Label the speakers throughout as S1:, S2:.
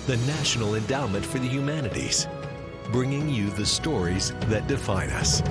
S1: the National Endowment for the Humanities, bringing you the stories that define us.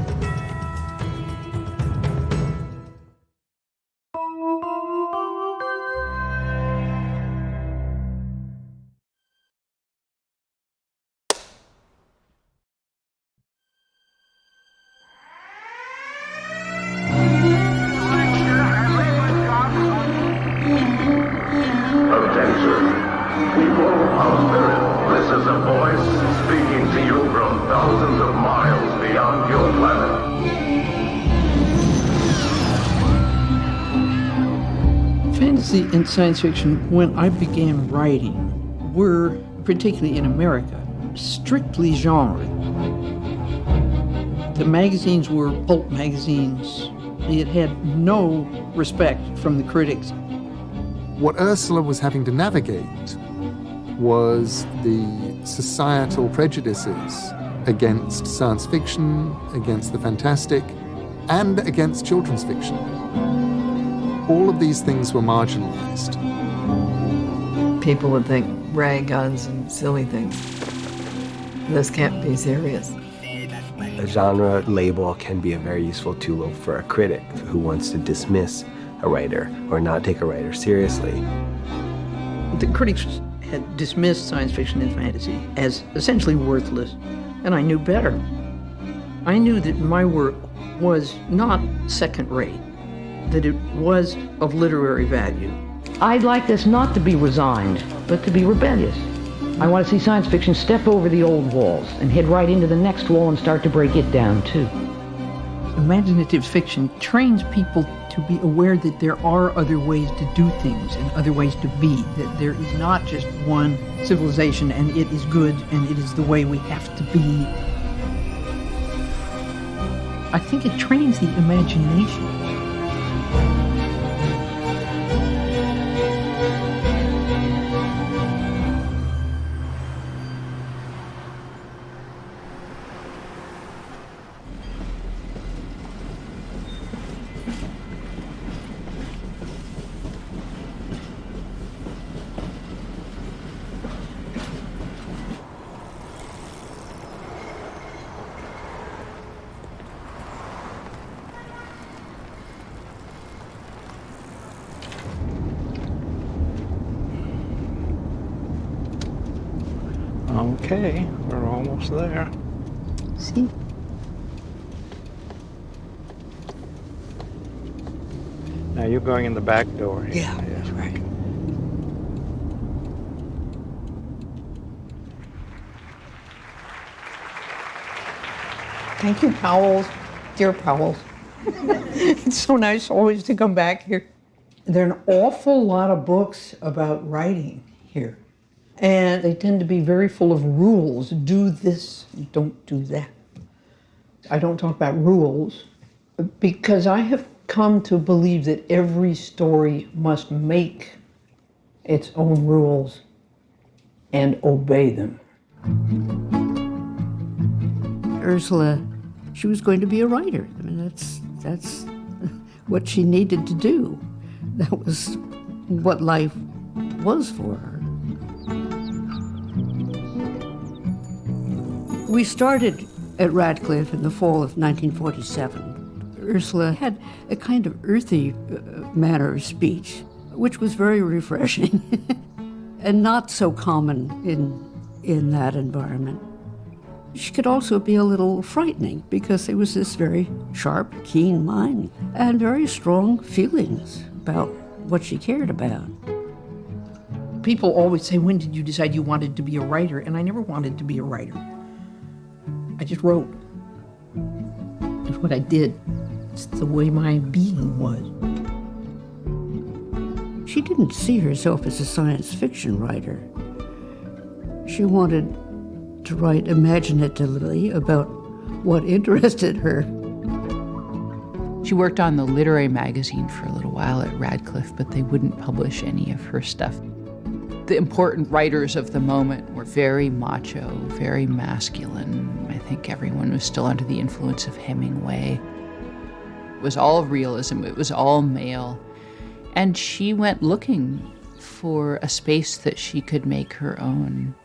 S2: Fantasy and science fiction, when I began writing, were, particularly in America, strictly genre. The magazines were pulp magazines. It had no respect from the critics.
S3: What Ursula was having to navigate was the societal prejudices against science fiction, against the fantastic, and against children's fiction. All of these things were marginalized.
S4: People would think ray guns and silly things. This can't be serious.
S5: A genre label can be a very useful tool for a critic who wants to dismiss a writer or not take a writer seriously.
S2: The critics had dismissed science fiction and fantasy as essentially worthless, and I knew better. I knew that my work was not second-rate, that it was of literary value.
S6: I'd like this not to be resigned, but to be rebellious. I want to see science fiction step over the old walls and head right into the next wall and start to break it down, too.
S2: Imaginative fiction trains people to be aware that there are other ways to do things and other ways to be, that there is not just one civilization and it is good and it is the way we have to be. I think it trains the imagination.
S7: Okay, we're almost there.
S2: See?
S7: Now you're going in the back door here.
S2: Yeah, that's right. Thank you, Powells. Dear Powells. It's so nice always to come back here. There are an awful lot of books about writing here. And they tend to be very full of rules. Do this, don't do that. I don't talk about rules because I have come to believe that every story must make its own rules and obey them.
S8: Ursula, she was going to be a writer. I mean, that's what she needed to do. That was what life was for her. We started at Radcliffe in the fall of 1947. Ursula had a kind of earthy manner of speech, which was very refreshing and not so common in that environment. She could also be a little frightening because there was this very sharp, keen mind and very strong feelings about what she cared about.
S2: People always say, when did you decide you wanted to be a writer? And I never wanted to be a writer. I just wrote. It's what I did. It's the way my being was.
S8: She didn't see herself as a science fiction writer. She wanted to write imaginatively about what interested her.
S9: She worked on the literary magazine for a little while at Radcliffe, but they wouldn't publish any of her stuff. The important writers of the moment were very macho, very masculine. I think everyone was still under the influence of Hemingway. It was all realism, it was all male. And she went looking for a space that she could make her own.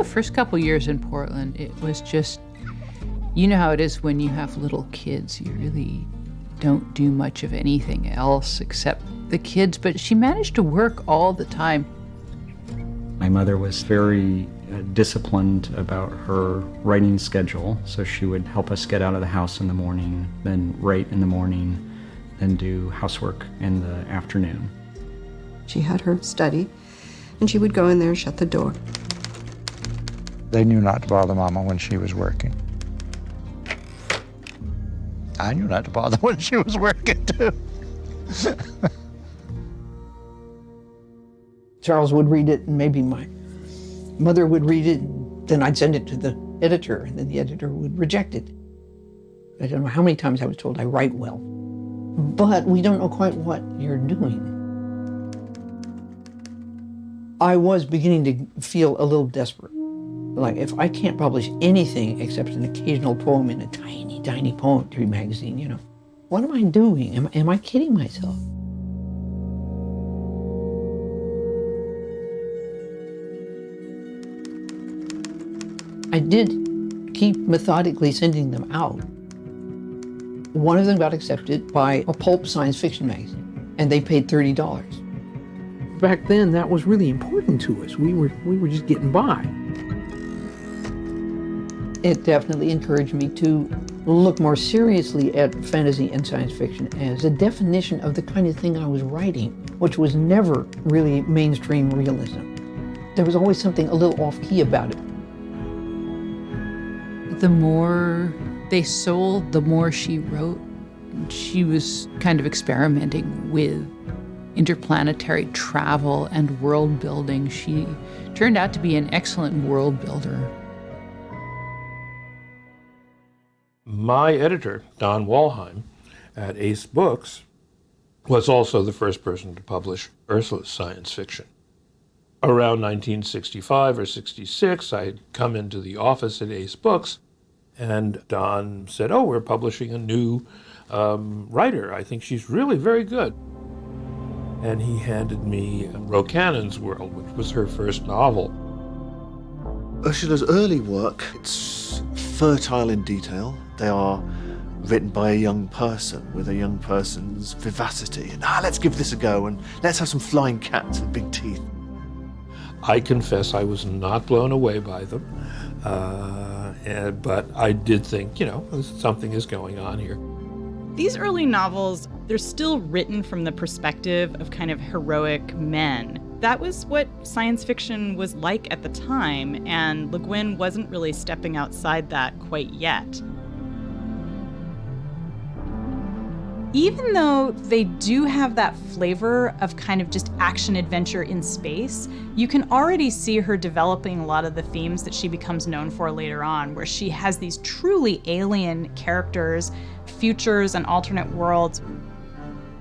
S9: the first couple years in Portland, it was just, you know how it is when you have little kids. You really don't do much of anything else except the kids, but she managed to work all the time.
S10: My mother was very disciplined about her writing schedule, so she would help us get out of the house in the morning, then write in the morning, then do housework in the afternoon.
S11: She had her study, and she would go in there and shut the door.
S7: They knew not to bother Mama when she was working. I knew not to bother when she was working, too.
S2: Charles would read it, and maybe my mother would read it, and then I'd send it to the editor, and then the editor would reject it. I don't know how many times I was told I write well, but we don't know quite what you're doing. I was beginning to feel a little desperate. Like, if I can't publish anything except an occasional poem in a tiny, tiny poetry magazine, you know, what am I doing? Am I kidding myself? I did keep methodically sending them out. One of them got accepted by a pulp science fiction magazine, and they paid $30.
S12: Back then, that was really important to us. We were just getting by.
S2: It definitely encouraged me to look more seriously at fantasy and science fiction as a definition of the kind of thing I was writing, which was never really mainstream realism. There was always something a little off-key about it.
S9: The more they sold, the more she wrote. She was kind of experimenting with interplanetary travel and world building. She turned out to be an excellent world builder.
S13: My editor, Don Walheim, at Ace Books, was also the first person to publish Ursula's science fiction. Around 1965 or 66, I had come into the office at Ace Books, and Don said, "Oh, we're publishing a new writer. I think she's really very good." And he handed me Rocannon's World, which was her first novel.
S14: Ursula's early work, it's fertile in detail. They are written by a young person with a young person's vivacity. And let's give this a go, and let's have some flying cats with big teeth.
S13: I confess I was not blown away by them, but I did think, you know, something is going on here.
S15: These early novels, they're still written from the perspective of kind of heroic men. That was what science fiction was like at the time, and Le Guin wasn't really stepping outside that quite yet. Even though they do have that flavor of kind of just action-adventure in space, you can already see her developing a lot of the themes that she becomes known for later on, where she has these truly alien characters, futures and alternate worlds.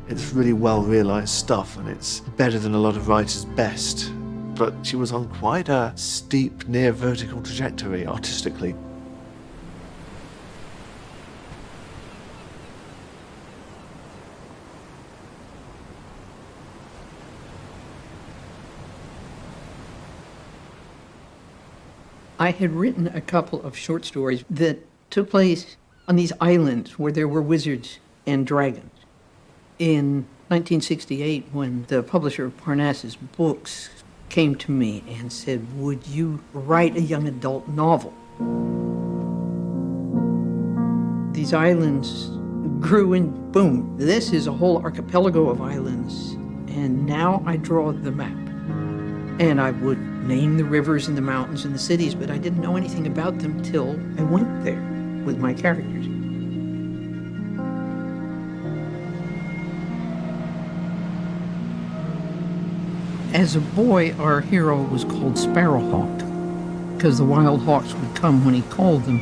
S14: It's really well-realized stuff, and it's better than a lot of writers' best. But she was on quite a steep, near-vertical trajectory artistically.
S2: I had written a couple of short stories that took place on these islands where there were wizards and dragons. In 1968, when the publisher of Parnassus Books came to me and said, "Would you write a young adult novel?" These islands grew and boom, this is a whole archipelago of islands, and now I draw the map. And I would name the rivers and the mountains and the cities, but I didn't know anything about them till I went there with my characters. As a boy, our hero was called Sparrowhawk, because the wild hawks would come when he called them.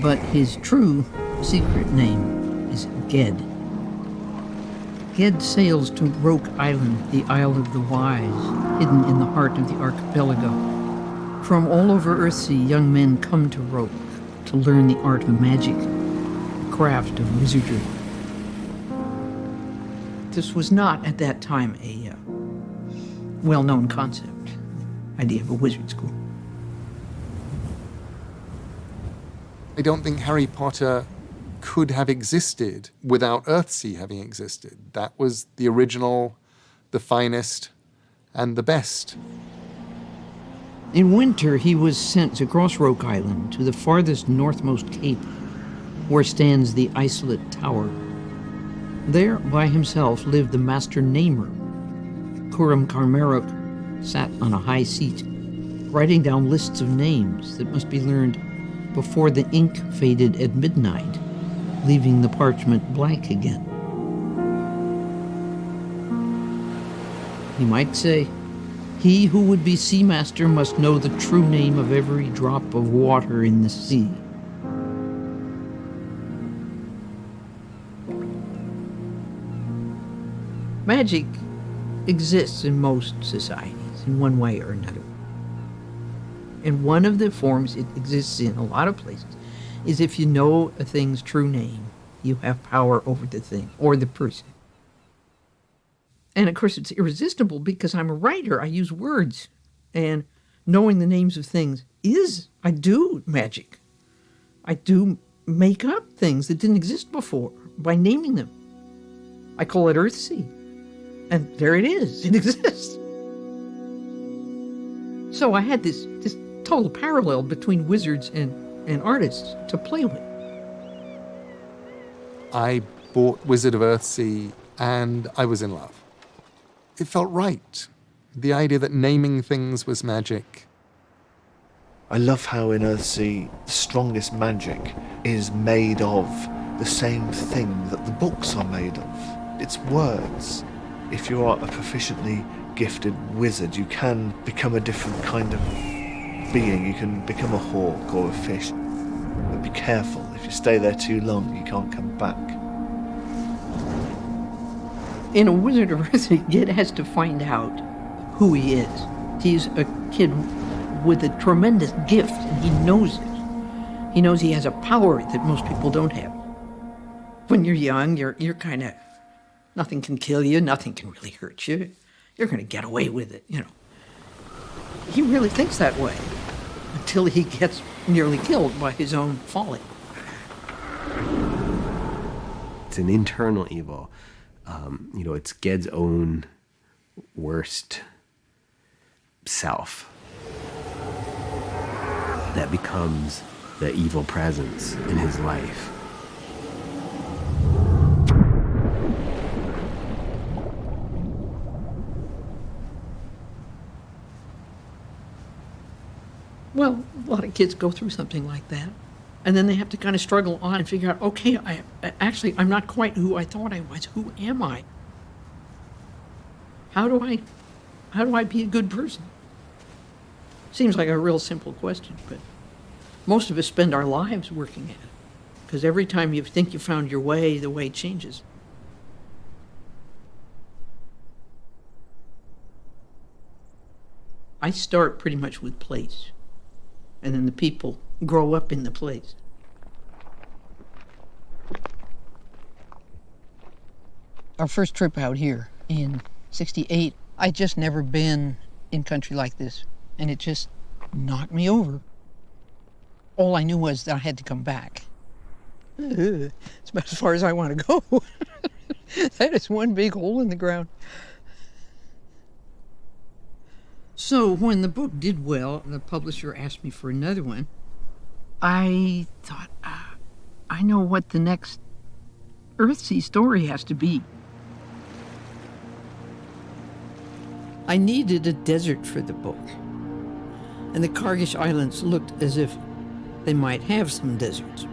S2: But his true secret name is Ged. Ged sails to Roke Island, the Isle of the Wise, hidden in the heart of the archipelago. From all over Earthsea, young men come to Roke to learn the art of magic, the craft of wizardry. This was not, at that time, a well-known concept, idea of a wizard school.
S3: I don't think Harry Potter could have existed without Earthsea having existed. That was the original, the finest, and the best.
S6: In winter, he was sent across Roke Island to the farthest northmost cape, where stands the Isolate Tower. There, by himself, lived the Master Namer. Curum Carmeruk sat on a high seat, writing down lists of names that must be learned before the ink faded at midnight, leaving the parchment blank again. He might say, he who would be sea master must know the true name of every drop of water in the sea. Magic exists in most societies in one way or another. And one of the forms it exists in a lot of places is if you know a thing's true name, you have power over the thing or the person. And of course, it's irresistible because I'm a writer. I use words. And knowing the names of things I do magic. I do make up things that didn't exist before by naming them. I call it Earthsea. And there it is. It exists. So I had this total parallel between wizards and artists to play with.
S3: I bought Wizard of Earthsea and I was in love. It felt right. The idea that naming things was magic.
S14: I love how in Earthsea, the strongest magic is made of the same thing that the books are made of. It's words. If you are a proficiently gifted wizard, you can become a different kind of being. You can become a hawk or a fish. But be careful, if you stay there too long, you can't come back.
S2: In A Wizard of Earthsea, Guin has to find out who he is. He's a kid with a tremendous gift, and he knows it. He knows he has a power that most people don't have. When you're young, you're kind of, nothing can kill you, nothing can really hurt you. You're going to get away with it, you know. He really thinks that way until he gets nearly killed by his own folly.
S5: It's an internal evil. It's Ged's own worst self that becomes the evil presence in his life.
S2: Well, a lot of kids go through something like that. And then they have to kind of struggle on and figure out, okay, I'm not quite who I thought I was. Who am I? How do I be a good person? Seems like a real simple question, but most of us spend our lives working at it. Because every time you think you found your way, the way changes. I start pretty much with place. And then the people grow up in the place. Our first trip out here in '68, I'd just never been in country like this, and it just knocked me over. All I knew was that I had to come back. It's about as far as I want to go. That is one big hole in the ground. So when the book did well, the publisher asked me for another one. I thought, I know what the next Earthsea story has to be. I needed a desert for the book. And the Kargish Islands looked as if they might have some deserts.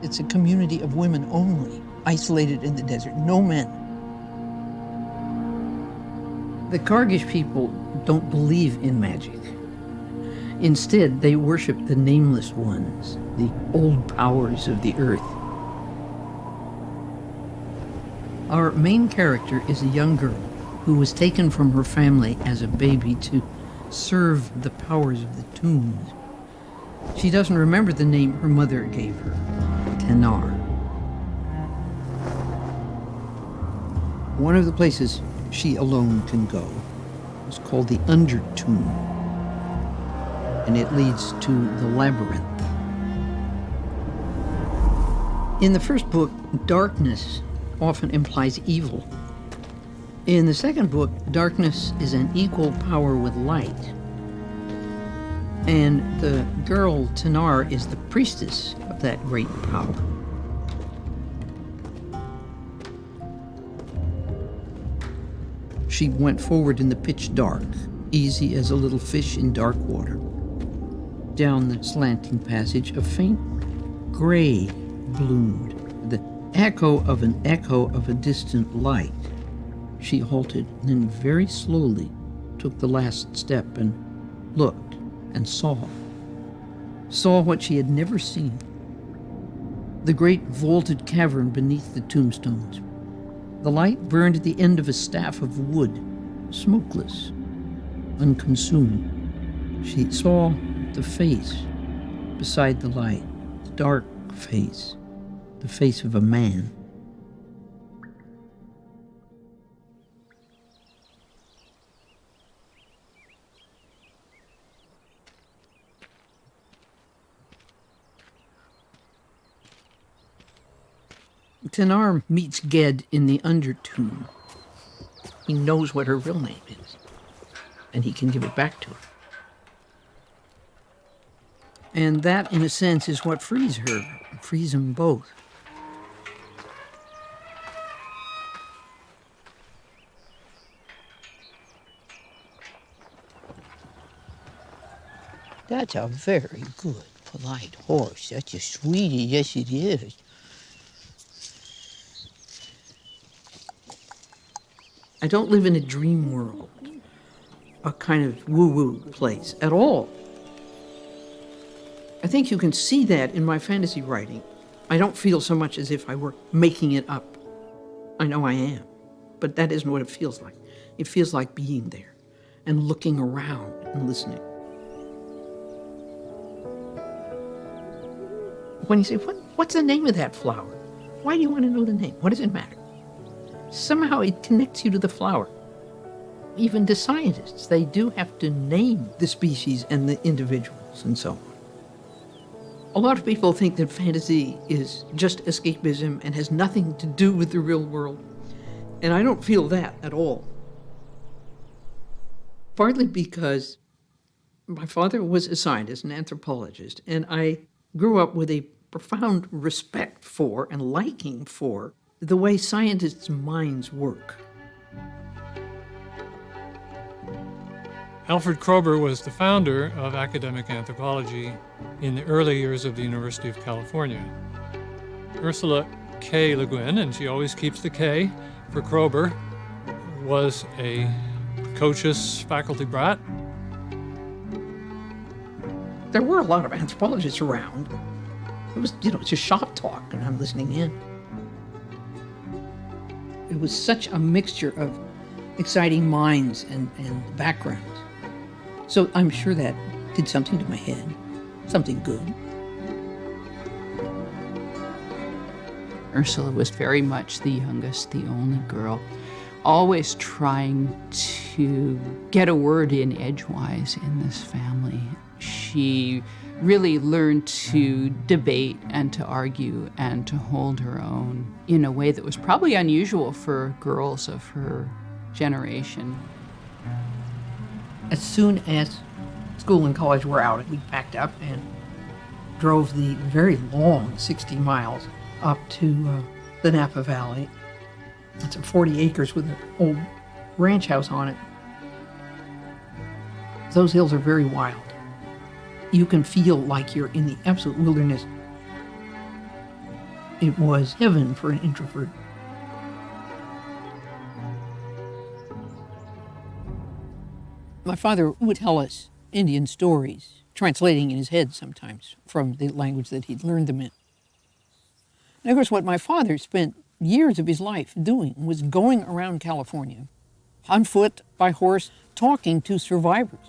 S2: It's a community of women only, isolated in the desert, no men. The Kargish people don't believe in magic. Instead, they worship the nameless ones, the old powers of the earth. Our main character is a young girl who was taken from her family as a baby to serve the powers of the tombs. She doesn't remember the name her mother gave her, Tenar. One of the places she alone can go is called the Undertomb, and it leads to the labyrinth.
S6: In the first book, darkness often implies evil. In the second book, darkness is an equal power with light. And the girl, Tanar, is the priestess of that great power. She went forward in the pitch dark, easy as a little fish in dark water. Down the slanting passage, a faint gray bloomed, the echo of a distant light. She halted, then very slowly took the last step and looked and saw what she had never seen. The great vaulted cavern beneath the tombstones. The light burned at the end of a staff of wood, smokeless, unconsumed. She saw the face beside the light, the dark face, the face of a man. Tanar meets Ged in the undertomb. He knows what her real name is, and he can give it back to her. And that, in a sense, is what frees her, frees them both.
S2: That's a very good, polite horse. That's a sweetie, yes it is.
S6: I don't live in a dream world, a kind of woo-woo place at all. I think you can see that in my fantasy writing. I don't feel so much as if I were making it up. I know I am, but that isn't what it feels like. It feels like being there and looking around and listening. When you say, what's the name of that flower? Why do you want to know the name? What does it matter? Somehow it connects you to the flower. Even the scientists, they do have to name the species and the individuals and so on. A lot of people think that fantasy is just escapism and has nothing to do with the real world. And I don't feel that at all. Partly because my father was a scientist, an anthropologist, and I grew up with a profound respect for and liking for the way scientists' minds work.
S16: Alfred Kroeber was the founder of academic anthropology in the early years of the University of California. Ursula K. Le Guin, and she always keeps the K for Kroeber, was a precocious faculty brat.
S6: There were a lot of anthropologists around. It was, just shop talk, and I'm listening in. It was such a mixture of exciting minds and backgrounds. So I'm sure that did something to my head, something good.
S9: Ursula was very much the youngest, the only girl, always trying to get a word in edgewise in this family. She really learned to debate and to argue and to hold her own in a way that was probably unusual for girls of her generation.
S6: As soon as school and college were out, we packed up and drove the very long 60 miles up to the Napa Valley. It's 40 acres with an old ranch house on it. Those hills are very wild. You can feel like you're in the absolute wilderness. It was heaven for an introvert. My father would tell us Indian stories, translating in his head sometimes from the language that he'd learned them in. And of course, what my father spent years of his life doing was going around California, on foot, by horse, talking to survivors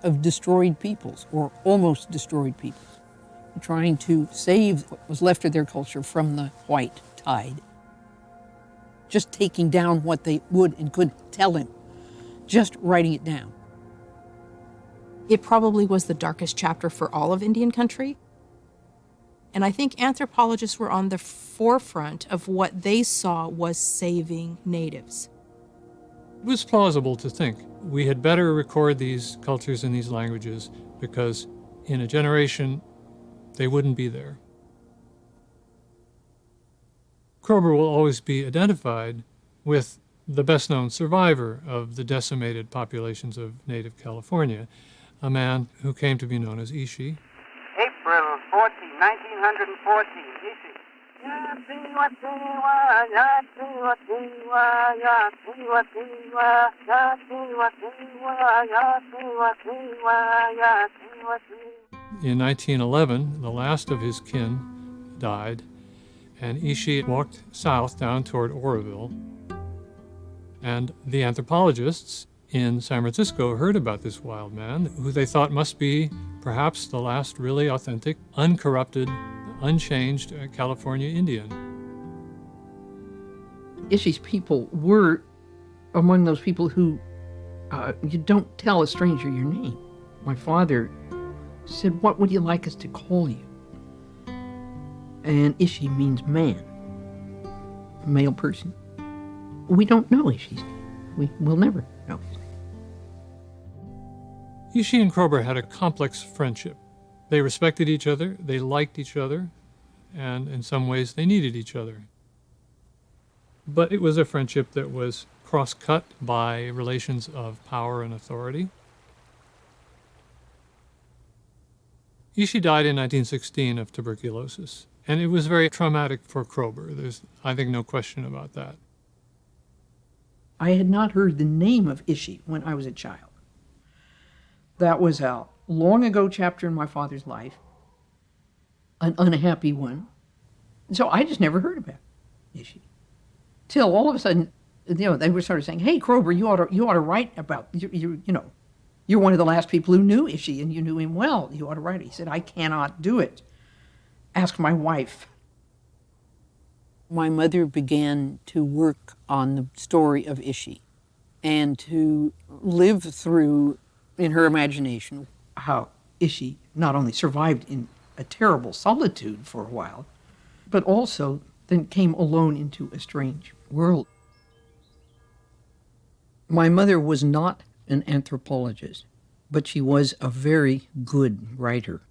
S6: of destroyed peoples or almost destroyed peoples, trying to save what was left of their culture from the white tide. Just taking down what they would and could tell him, just writing it down.
S17: It probably was the darkest chapter for all of Indian country. And I think anthropologists were on the forefront of what they saw was saving natives.
S16: It was plausible to think we had better record these cultures in these languages because in a generation they wouldn't be there. Kroeber will always be identified with the best-known survivor of the decimated populations of native California, a man who came to be known as Ishi.
S18: April 14, 1914, Ishi.
S16: In 1911, the last of his kin died, and Ishi walked south down toward Oroville. And the anthropologists in San Francisco heard about this wild man, who they thought must be perhaps the last really authentic, uncorrupted, unchanged California Indian.
S6: Ishi's people were among those people who you don't tell a stranger your name. My father said, "What would you like us to call you?" And Ishi means man, a male person. We don't know Ishi's name. We'll never know his name.
S16: Ishi and Kroeber had a complex friendship. They respected each other, they liked each other, and in some ways they needed each other. But it was a friendship that was cross-cut by relations of power and authority. Ishi died in 1916 of tuberculosis, and it was very traumatic for Kroeber. There's, I think, no question about that.
S6: I had not heard the name of Ishi when I was a child. That was a long ago chapter in my father's life, an unhappy one. So I just never heard about Ishi. Till all of a sudden, they were sort of saying, "Hey, Kroeber, you ought to write about, you're one of the last people who knew Ishi, and you knew him well. You ought to write it." He said, "I cannot do it. Ask my wife." My mother began to work on the story of Ishi and to live through, in her imagination, how Ishi not only survived in a terrible solitude for a while, but also then came alone into a strange world. My mother was not an anthropologist, but she was a very good writer.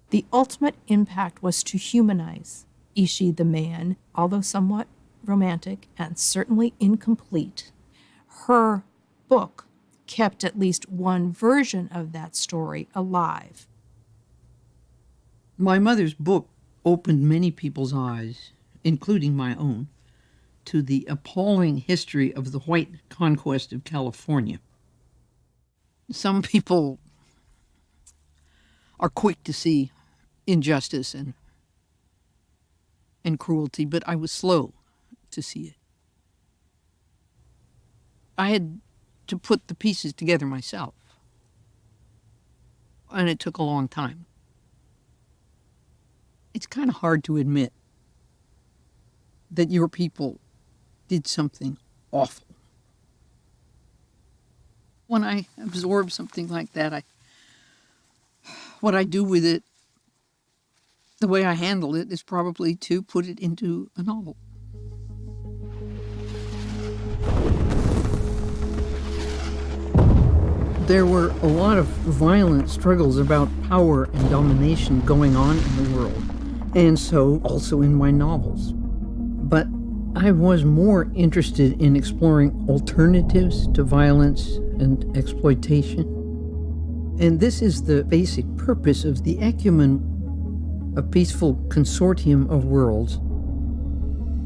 S17: The ultimate impact was to humanize Ishi the man, although somewhat romantic and certainly incomplete. Her book kept at least one version of that story alive.
S6: My mother's book opened many people's eyes, including my own, to the appalling history of the white conquest of California. Some people are quick to see injustice and cruelty, but I was slow to see it. I had to put the pieces together myself, and it took a long time. It's kind of hard to admit that your people did something awful. When I absorb something like that, what I do with it, the way I handle it, is probably to put it into a novel. There were a lot of violent struggles about power and domination going on in the world, and so also in my novels. But I was more interested in exploring alternatives to violence and exploitation. And this is the basic purpose of the Ecumen, a peaceful consortium of worlds.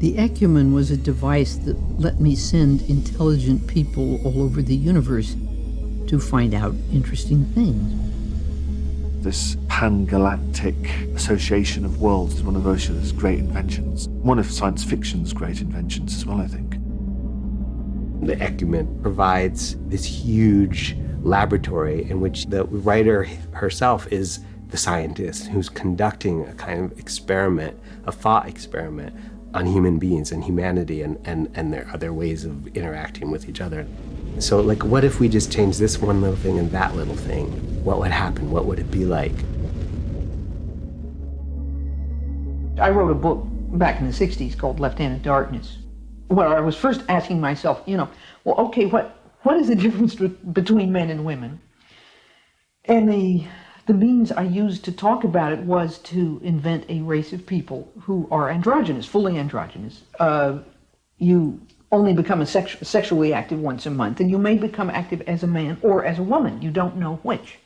S6: The Ecumen was a device that let me send intelligent people all over the universe to find out interesting things.
S14: This pan-galactic association of worlds is one of Ursula's great inventions. One of science fiction's great inventions as well, I think.
S5: The Ecumen provides this huge laboratory in which the writer herself is the scientist who's conducting a kind of experiment, a thought experiment on human beings and humanity and their other ways of interacting with each other. So, like, what if we just change this one little thing and that little thing? What would happen? What would it be like?
S6: I wrote a book back in the 60s called Left Hand of Darkness, where I was first asking myself, well, okay, what is the difference between men and women? And the means I used to talk about it was to invent a race of people who are androgynous, fully androgynous. You only become sexually active once a month, and you may become active as a man or as a woman. You don't know which.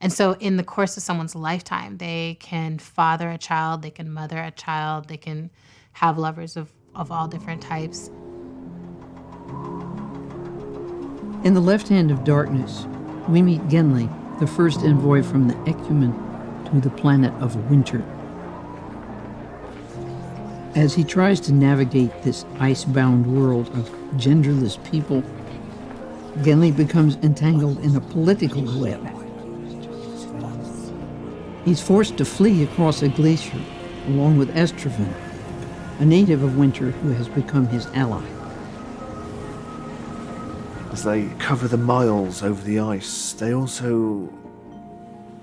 S19: And so in the course of someone's lifetime, they can father a child, they can mother a child, they can have lovers of all different types.
S6: In The Left Hand of Darkness, we meet Genli, the first envoy from the Ecumen to the planet of winter. As he tries to navigate this ice-bound world of genderless people, Genli becomes entangled in a political web. He's forced to flee across a glacier, along with Estraven, a native of winter who has become his ally.
S14: As they cover the miles over the ice, they also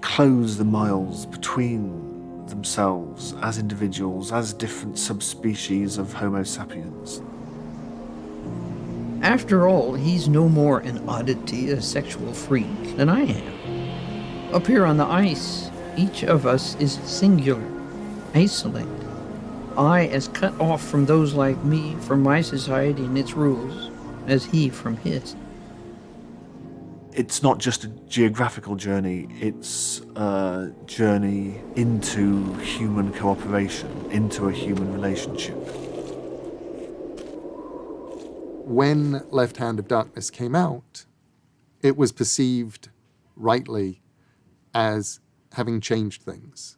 S14: close the miles between themselves as individuals, as different subspecies of Homo sapiens.
S6: After all, he's no more an oddity, a sexual freak, than I am. Up here on the ice, each of us is singular, isolated. I as cut off from those like me, from my society and its rules, as he from his.
S14: It's not just a geographical journey, it's a journey into human cooperation, into a human relationship.
S3: When Left Hand of Darkness came out, it was perceived rightly as having changed things,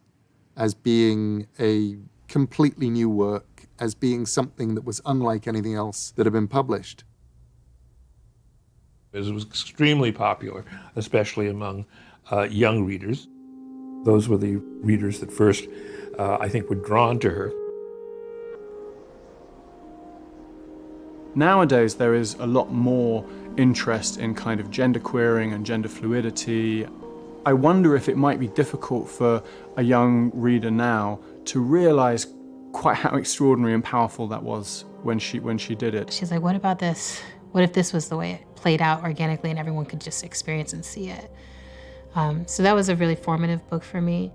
S3: as being a completely new work, as being something that was unlike anything else that had been published.
S13: It was extremely popular, especially among young readers. Those were the readers that first, I think, were drawn to her.
S20: Nowadays, there is a lot more interest in kind of gender queering and gender fluidity. I wonder if it might be difficult for a young reader now to realize quite how extraordinary and powerful that was when she did it.
S19: She's like, what about this? What if this was the way it played out organically and everyone could just experience and see it? So that was a really formative book for me.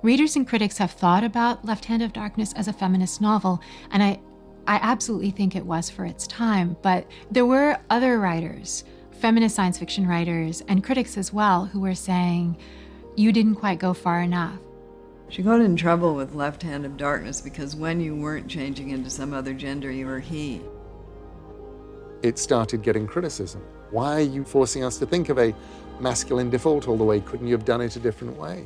S21: Readers and critics have thought about Left Hand of Darkness as a feminist novel, and I absolutely think it was for its time, but there were other writers, feminist science fiction writers, and critics as well, who were saying, you didn't quite go far enough.
S4: She got in trouble with Left Hand of Darkness because when you weren't changing into some other gender, you were he.
S3: It started getting criticism. Why are you forcing us to think of a masculine default all the way? Couldn't you have done it a different way?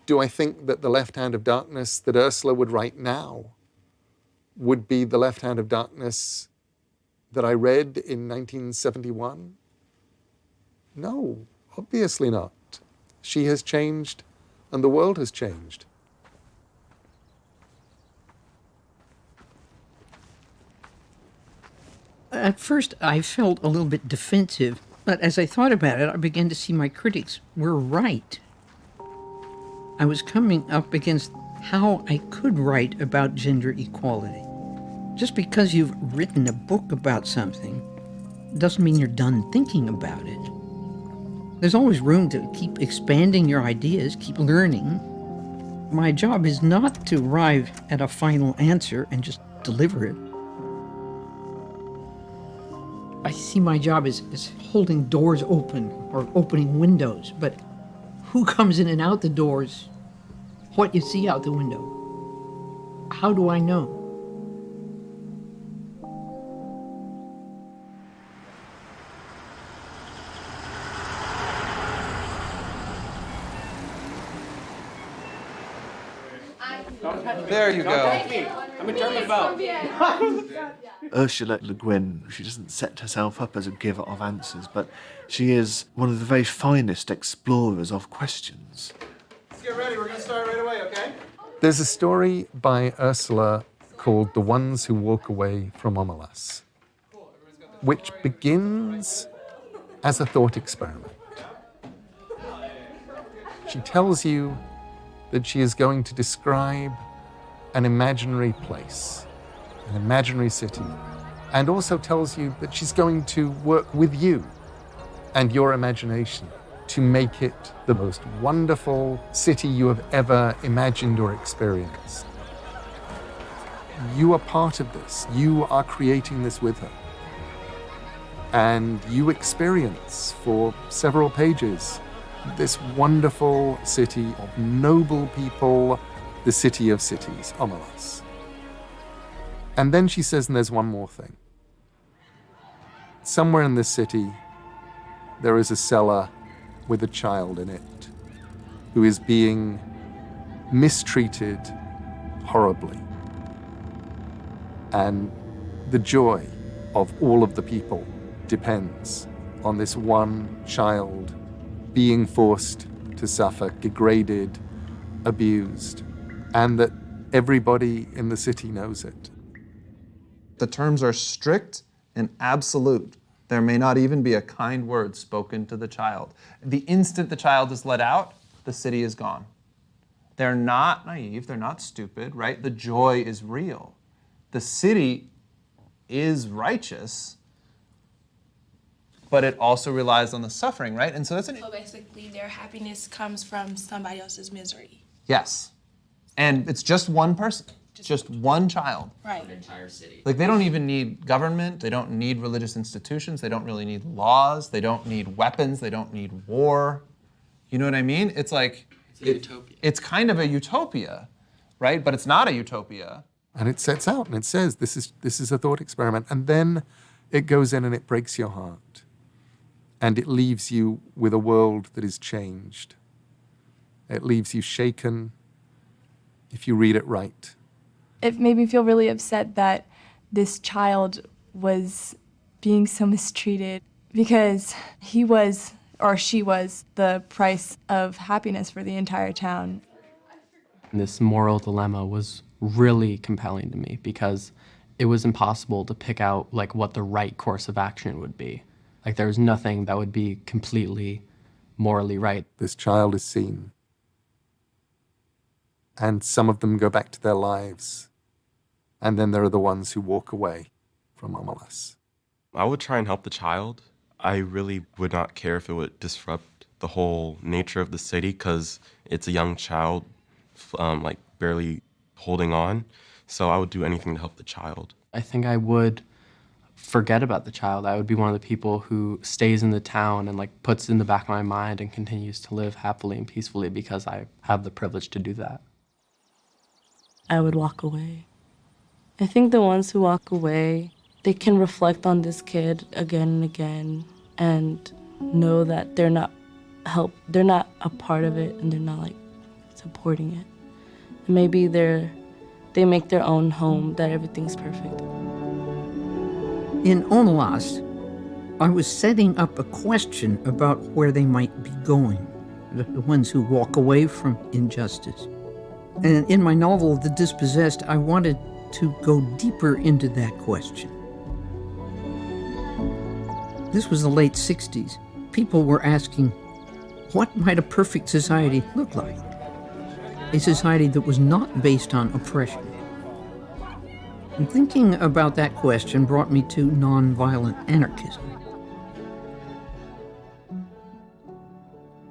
S3: Do I think that the Left Hand of Darkness that Ursula would write now would be the Left Hand of Darkness that I read in 1971? No, obviously not. She has changed and the world has changed.
S6: At first, I felt a little bit defensive, but as I thought about it, I began to see my critics were right. I was coming up against how I could write about gender equality. Just because you've written a book about something doesn't mean you're done thinking about it. There's always room to keep expanding your ideas, keep learning. My job is not to arrive at a final answer and just deliver it. I see my job as holding doors open or opening windows, but who comes in and out the doors, what you see out the window, how do I know?
S22: There you go.
S23: I'm a German belt.
S14: Ursula Le Guin, she doesn't set herself up as a giver of answers, but she is one of the very finest explorers of questions.
S23: Let's get ready. We're going to start right away, okay?
S3: There's a story by Ursula called The Ones Who Walk Away from Omelas, which begins as a thought experiment. She tells you that she is going to describe an imaginary place, an imaginary city, and also tells you that she's going to work with you and your imagination to make it the most wonderful city you have ever imagined or experienced. You are part of this. You are creating this with her. And you experience for several pages this wonderful city of noble people, the city of cities, Omelas. And then she says, and there's one more thing. Somewhere in this city, there is a cellar with a child in it who is being mistreated horribly. And the joy of all of the people depends on this one child being forced to suffer, degraded, abused, and that everybody in the city knows it.
S1: The terms are strict and absolute. There may not even be a kind word spoken to the child. The instant the child is let out, the city is gone. They're not naive, they're not stupid, right? The joy is real. The city is righteous, but it also relies on the suffering, right? And so that's
S8: So basically, their happiness comes from somebody else's misery.
S1: Yes. And it's just one person, just one child.
S8: Right.
S22: An entire city.
S1: Like, they don't even need government, they don't need religious institutions, they don't really need laws, they don't need weapons, they don't need war. You know what I mean? It's like,
S22: it's a utopia.
S1: It's kind of a utopia, right? But it's not a utopia.
S3: And it sets out and it says, this is a thought experiment. And then it goes in and it breaks your heart. And it leaves you with a world that is changed. It leaves you shaken if you read it right.
S10: It made me feel really upset that this child was being so mistreated because he was, or she was, the price of happiness for the entire town.
S24: This moral dilemma was really compelling to me because it was impossible to pick out like what the right course of action would be. Like, there was nothing that would be completely morally right.
S3: This child is seen. And some of them go back to their lives. And then there are the ones who walk away from Omelas.
S25: I would try and help the child. I really would not care if it would disrupt the whole nature of the city because it's a young child, like barely holding on. So I would do anything to help the child.
S24: I think I would forget about the child. I would be one of the people who stays in the town and like puts it in the back of my mind and continues to live happily and peacefully because I have the privilege to do that.
S26: I would walk away. I think the ones who walk away, they can reflect on this kid again and again and know that they're not a part of it and they're not like supporting it. And maybe they make their own home that everything's perfect.
S6: In Omelas, I was setting up a question about where they might be going, the ones who walk away from injustice. And in my novel, The Dispossessed, I wanted to go deeper into that question. This was the late 60s. People were asking, what might a perfect society look like? A society that was not based on oppression. And thinking about that question brought me to nonviolent anarchism.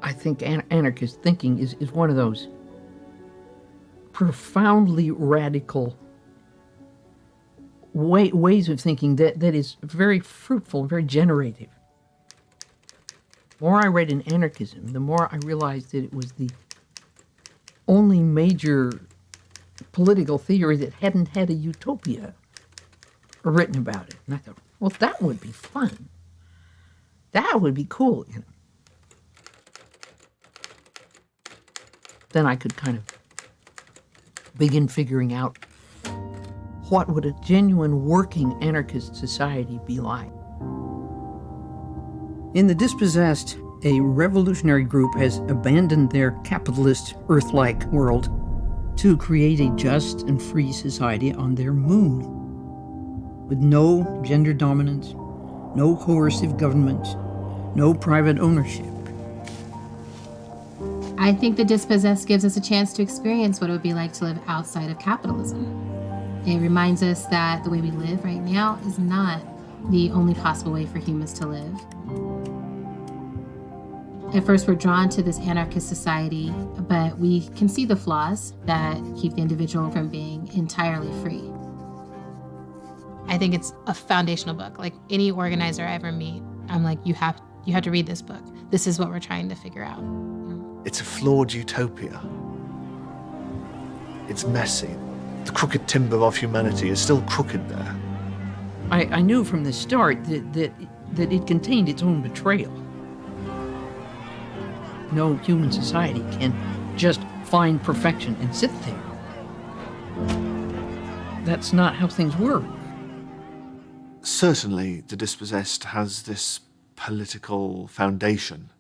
S6: I think anarchist thinking is one of those profoundly radical ways of thinking that is very fruitful, very generative. The more I read in anarchism, the more I realized that it was the only major political theory that hadn't had a utopia written about it. And I thought, well, that would be fun. That would be cool, you know. Then I could kind of begin figuring out what would a genuine working anarchist society be like. In The Dispossessed, a revolutionary group has abandoned their capitalist, Earth-like world to create a just and free society on their moon, with no gender dominance, no coercive government, no private ownership.
S19: I think The Dispossessed gives us a chance to experience what it would be like to live outside of capitalism. It reminds us that the way we live right now is not the only possible way for humans to live. At first, we're drawn to this anarchist society, but we can see the flaws that keep the individual from being entirely free. I think it's a foundational book. Like any organizer I ever meet, I'm like, you have to read this book. This is what we're trying to figure out.
S14: It's a flawed utopia. It's messy. The crooked timber of humanity is still crooked there.
S6: I knew from the start that it contained its own betrayal. No human society can just find perfection and sit there. That's not how things work.
S14: Certainly, The Dispossessed has this political foundation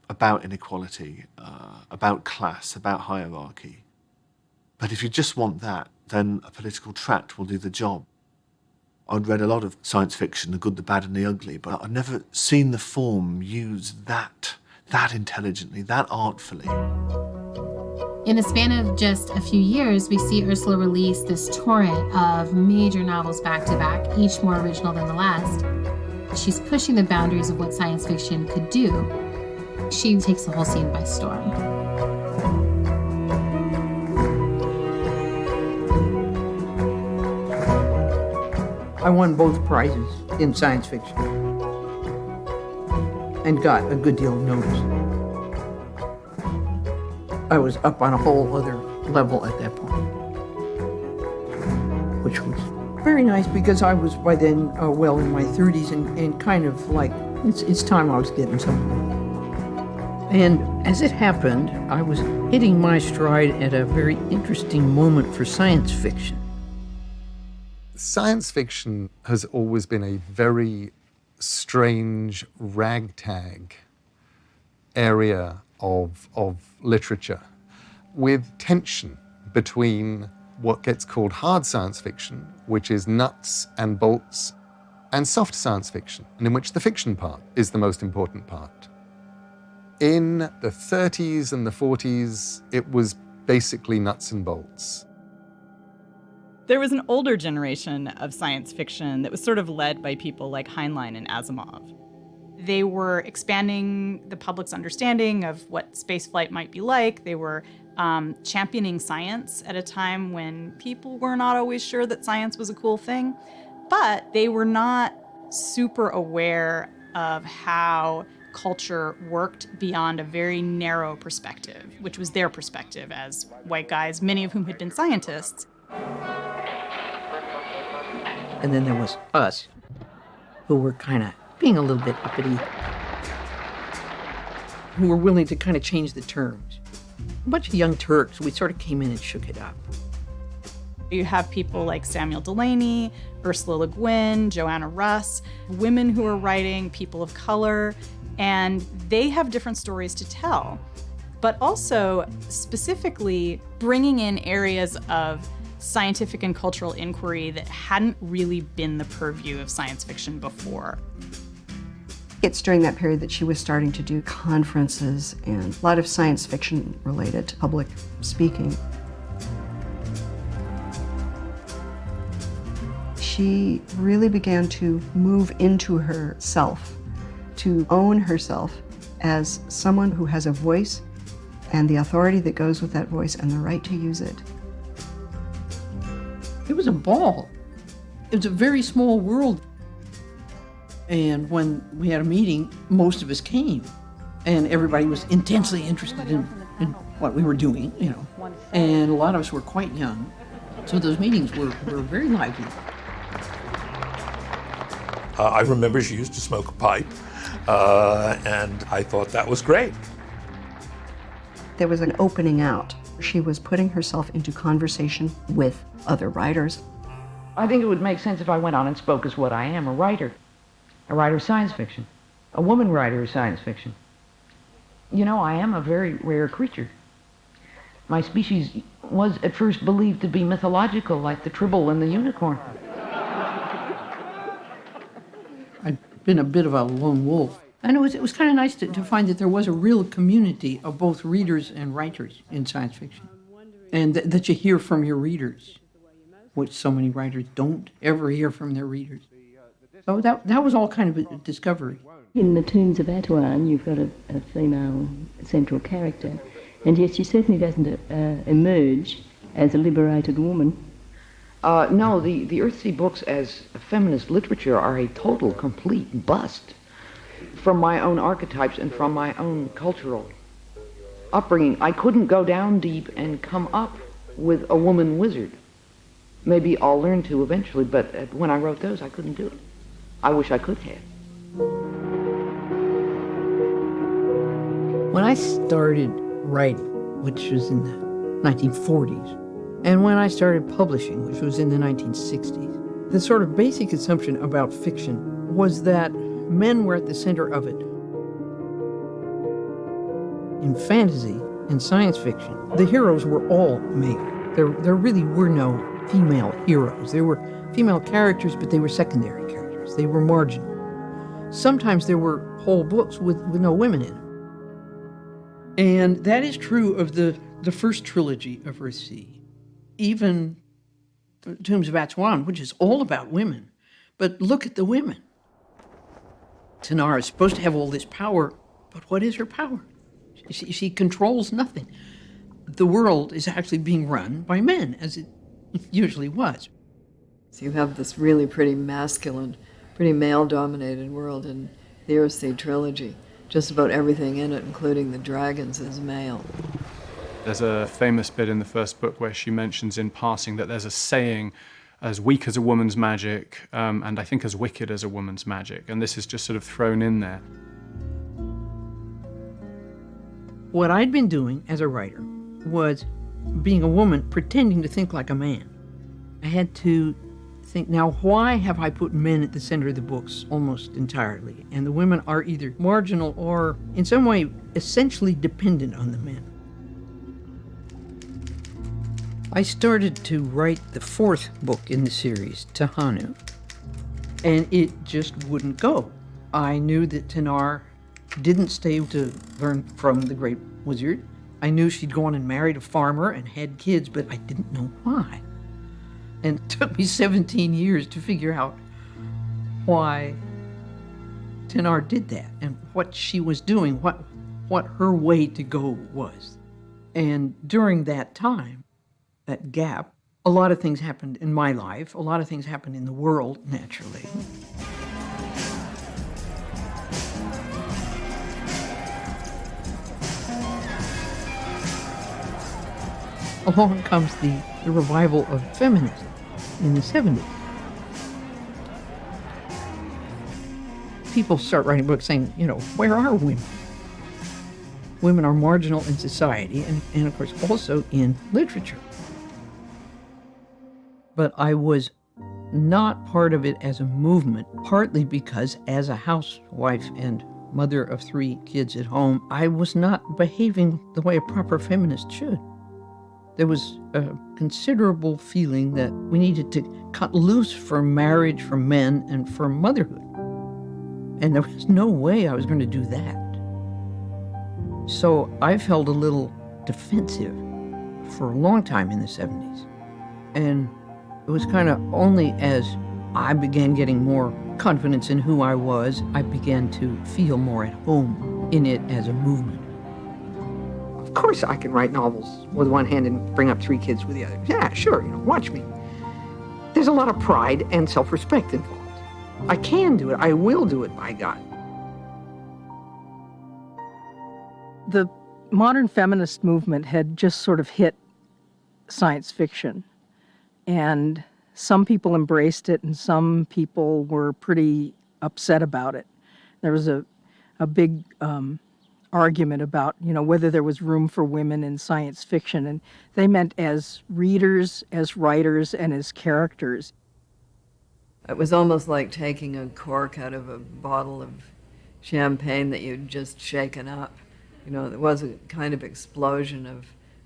S14: about inequality, about class, about hierarchy. But if you just want that, then a political tract will do the job. I'd read a lot of science fiction, the good, the bad, and the ugly, but I've never seen the form use that intelligently, that artfully.
S19: In the span of just a few years, we see Ursula release this torrent of major novels back to back, each more original than the last. She's pushing the boundaries of what science fiction could do. She takes the whole scene by storm.
S6: I won both prizes in science fiction and got a good deal of notice. I was up on a whole other level at that point, which was very nice because I was by then well in my 30s and kind of like, it's time I was getting somewhere. And as it happened, I was hitting my stride at a very interesting moment for science fiction.
S3: Science fiction has always been a very strange ragtag area of literature, with tension between what gets called hard science fiction, which is nuts and bolts, and soft science fiction, and in which the fiction part is the most important part. In the 30s and the 40s, it was basically nuts and bolts.
S2: There was an older generation of science fiction that was sort of led by people like Heinlein and Asimov. They were expanding the public's understanding of what spaceflight might be like. They were championing science at a time when people were not always sure that science was a cool thing. But they were not super aware of how culture worked beyond a very narrow perspective, which was their perspective as white guys, many of whom had been scientists.
S6: And then there was us, who were kind of being a little bit uppity, who were willing to kind of change the terms. A bunch of young Turks, we sort of came in and shook it up.
S2: You have people like Samuel Delaney, Ursula Guin, Joanna Russ, women who are writing, people of color, and they have different stories to tell, but also specifically bringing in areas of scientific and cultural inquiry that hadn't really been the purview of science fiction before.
S7: It's during that period that she was starting to do conferences and a lot of science fiction related to public speaking. She really began to move into herself, to own herself as someone who has a voice and the authority that goes with that voice and the right to use it.
S6: It was a ball. It was a very small world. And when we had a meeting, most of us came. And everybody was intensely interested in what we were doing, you know. And a lot of us were quite young. So those meetings were very lively.
S13: I remember she used to smoke a pipe, and I thought that was great.
S7: There was an opening out. She was putting herself into conversation with other writers.
S9: I think it would make sense if I went on and spoke as what I am, a writer of science fiction, a woman writer of science fiction. You know, I am a very rare creature. My species was at first believed to be mythological, like the tribble and the unicorn.
S6: I've been a bit of a lone wolf And it was kind of nice to find that there was a real community of both readers and writers in science fiction. And that you hear from your readers, which so many writers don't ever hear from their readers. So that was all kind of a discovery.
S11: In The Tombs of Arwen, you've got a female central character, and yet she certainly doesn't emerge as a liberated woman.
S9: No, the Earthsea books as feminist literature are a total, complete bust from my own archetypes and from my own cultural upbringing. I couldn't go down deep and come up with a woman wizard. Maybe I'll learn to eventually, but when I wrote those, I couldn't do it. I wish I could have.
S6: When I started writing, which was in the 1940s, and when I started publishing, which was in the 1960s, the sort of basic assumption about fiction was that men were at the center of it. In fantasy and science fiction, the heroes were all male. There really were no female heroes. There were female characters, but they were secondary characters. They were marginal. Sometimes there were whole books with no women in them. And that is true of the first trilogy of Earthsea. Even Tombs of Arwen, which is all about women. But look at the women. Tanara is supposed to have all this power, but what is her power? She controls nothing. The world is actually being run by men, as it usually was.
S4: So you have this really pretty masculine, pretty male-dominated world in the Earthsea trilogy. Just about everything in it, including the dragons, is male.
S20: There's a famous bit in the first book where she mentions in passing that there's a saying, as weak as a woman's magic, and I think as wicked as a woman's magic. And this is just sort of thrown in there.
S6: What I'd been doing as a writer was being a woman pretending to think like a man. I had to think, now why have I put men at the center of the books almost entirely? And the women are either marginal or in some way essentially dependent on the men. I started to write the fourth book in the series, Tahanu, and it just wouldn't go. I knew that Tanar didn't stay to learn from the great wizard. I knew she'd gone and married a farmer and had kids, but I didn't know why. And it took me 17 years to figure out why Tanar did that and what she was doing, what her way to go was. And during that time, that gap, a lot of things happened in my life, a lot of things happened in the world, naturally. Along comes the revival of feminism in the 70s. People start writing books saying, where are women? Women are marginal in society and of course also in literature. But I was not part of it as a movement, partly because as a housewife and mother of 3 kids at home, I was not behaving the way a proper feminist should. There was a considerable feeling that we needed to cut loose from marriage, from men, and from motherhood. And there was no way I was going to do that. So I felt a little defensive for a long time in the 70s. And it was kind of only as I began getting more confidence in who I was, I began to feel more at home in it as a movement. Of course I can write novels with one hand and bring up 3 kids with the other. Yeah, sure, watch me. There's a lot of pride and self-respect involved. I can do it. I will do it, by God.
S12: The modern feminist movement had just sort of hit science fiction. And some people embraced it and some people were pretty upset about it. There was a big argument about, whether there was room for women in science fiction. And they meant as readers, as writers, and as characters.
S4: It was almost like taking a cork out of a bottle of champagne that you'd just shaken up. There was a kind of explosion of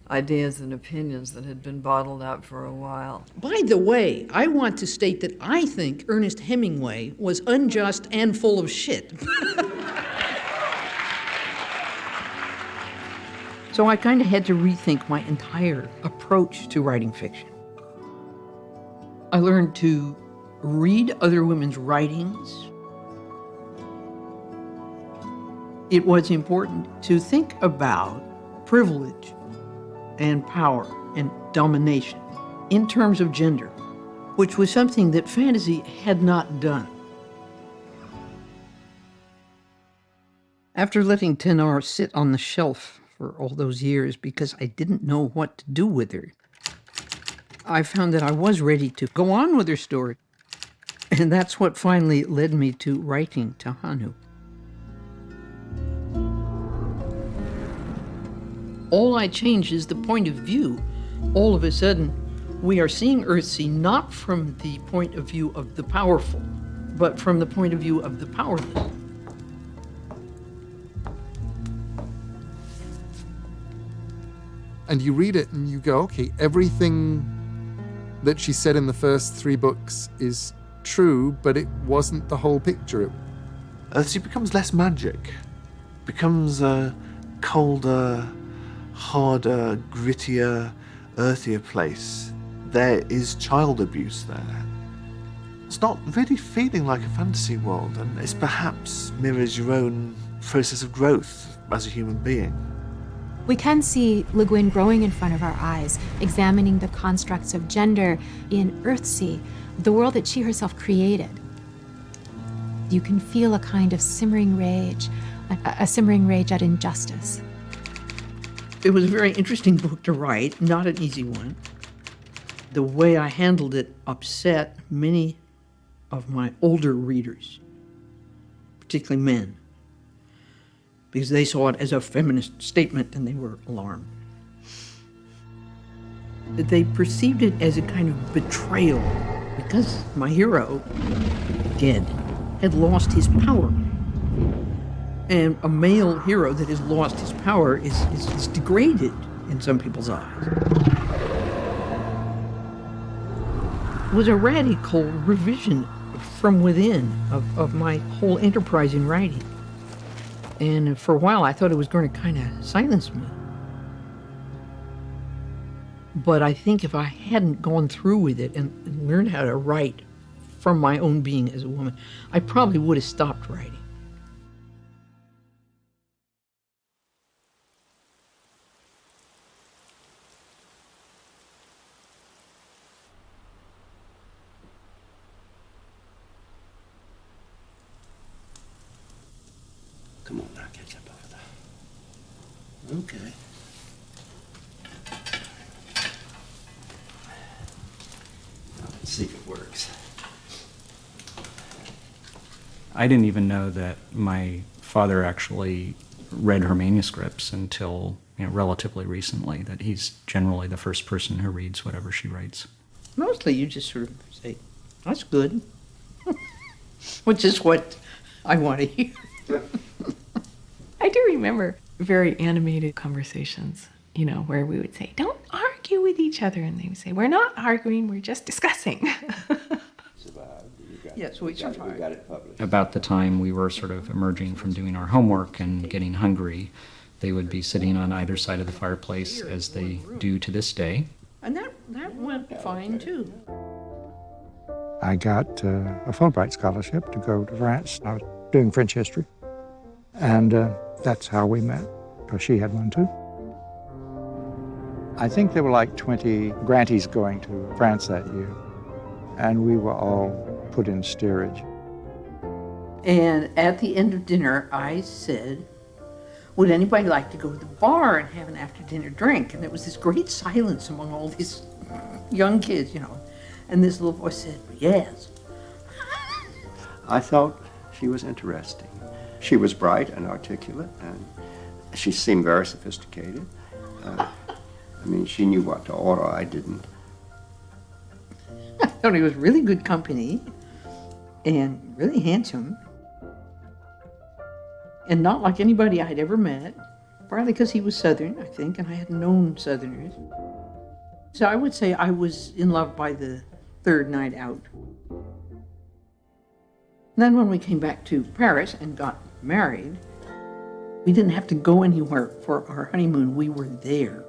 S4: ideas and opinions that had been bottled up for a while.
S6: By the way, I want to state that I think Ernest Hemingway was unjust and full of shit. So I kind of had to rethink my entire approach to writing fiction. I learned to read other women's writings. It was important to think about privilege and power and domination in terms of gender, which was something that fantasy had not done. After letting Tenor sit on the shelf for all those years because I didn't know what to do with her, I found that I was ready to go on with her story. And that's what finally led me to writing Tahanu. All I changed is the point of view. All of a sudden, we are seeing Earthsea not from the point of view of the powerful, but from the point of view of the powerless.
S3: And you read it and you go, okay, everything that she said in the first 3 books is true, but it wasn't the whole picture.
S14: Earthsea becomes less magic, becomes a colder, harder, grittier, earthier place. There is child abuse there. It's not really feeling like a fantasy world, and it perhaps mirrors your own process of growth as a human being.
S5: We can see Le Guin growing in front of our eyes, examining the constructs of gender in Earthsea, the world that she herself created. You can feel a kind of simmering rage, a simmering rage at injustice.
S6: It was a very interesting book to write, not an easy one. The way I handled it upset many of my older readers, particularly men, because they saw it as a feminist statement and they were alarmed. They perceived it as a kind of betrayal because my hero, dead, had lost his power. And a male hero that has lost his power is degraded in some people's eyes. It was a radical revision from within of my whole enterprise in writing. And for a while, I thought it was going to kind of silence me. But I think if I hadn't gone through with it and learned how to write from my own being as a woman, I probably would have stopped writing.
S15: Come on now, catch up over there. Okay. Now, let's see if it works.
S16: I didn't even know that my father actually read her manuscripts until, relatively recently, that he's generally the first person who reads whatever she writes.
S6: Mostly you just sort of say, that's good, which is what I want to hear.
S17: I do remember very animated conversations, where we would say, don't argue with each other. And they would say, we're not arguing, we're just discussing.
S6: Yes, we got
S15: it published.
S16: About the time we were sort of emerging from doing our homework and getting hungry, they would be sitting on either side of the fireplace, as they do to this day.
S6: And that went fine, too.
S18: I got a Fulbright scholarship to go to France. I was doing French history. And that's how we met, because she had one too. I think there were like 20 grantees going to France that year, and we were all put in steerage.
S6: And at the end of dinner, I said, would anybody like to go to the bar and have an after-dinner drink? And there was this great silence among all these young kids, And this little voice said, yes.
S15: I thought she was interesting. She was bright and articulate, and she seemed very sophisticated. She knew what to order, I didn't.
S6: I thought he was really good company and really handsome. And not like anybody I'd ever met, partly because he was Southern, I think, and I had known Southerners. So I would say I was in love by the third night out. And then when we came back to Paris and got married, We didn't have to go anywhere for our honeymoon. We were there.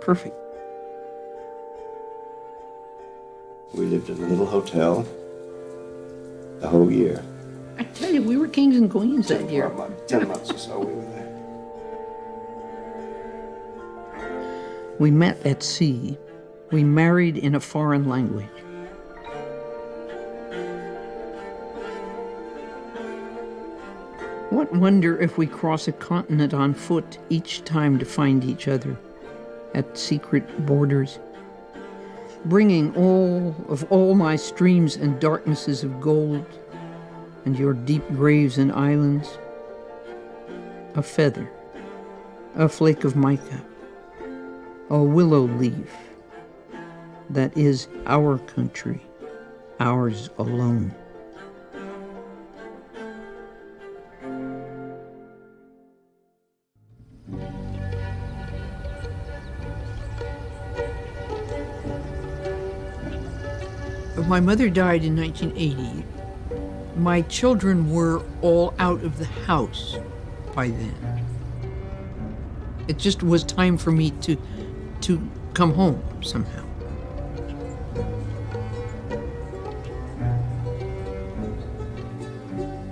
S6: Perfect.
S15: We lived in a little hotel the whole year.
S6: I tell you, we were kings and queens that year.
S15: 10 months or so we were there.
S6: We met at sea. We married in a foreign language. What wonder if we cross a continent on foot each time to find each other at secret borders, bringing all my streams and darknesses of gold, and your deep graves and islands, a feather, a flake of mica, a willow leaf. That is our country, ours alone. My mother died in 1980. My children were all out of the house by then. It just was time for me to come home somehow.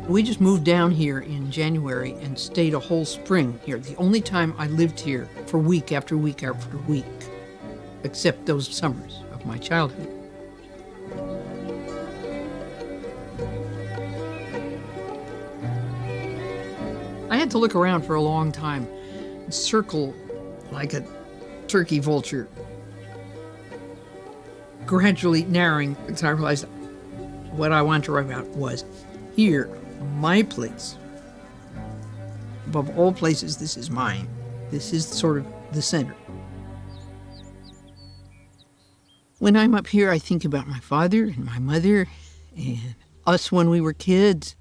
S6: We just moved down here in January and stayed a whole spring here. The only time I lived here for week after week after week, except those summers of my childhood. I had to look around for a long time, circle like a turkey vulture, gradually narrowing until I realized what I wanted to write about was here, my place. Above all places, this is mine. This is sort of the center. When I'm up here, I think about my father and my mother and us when we were kids.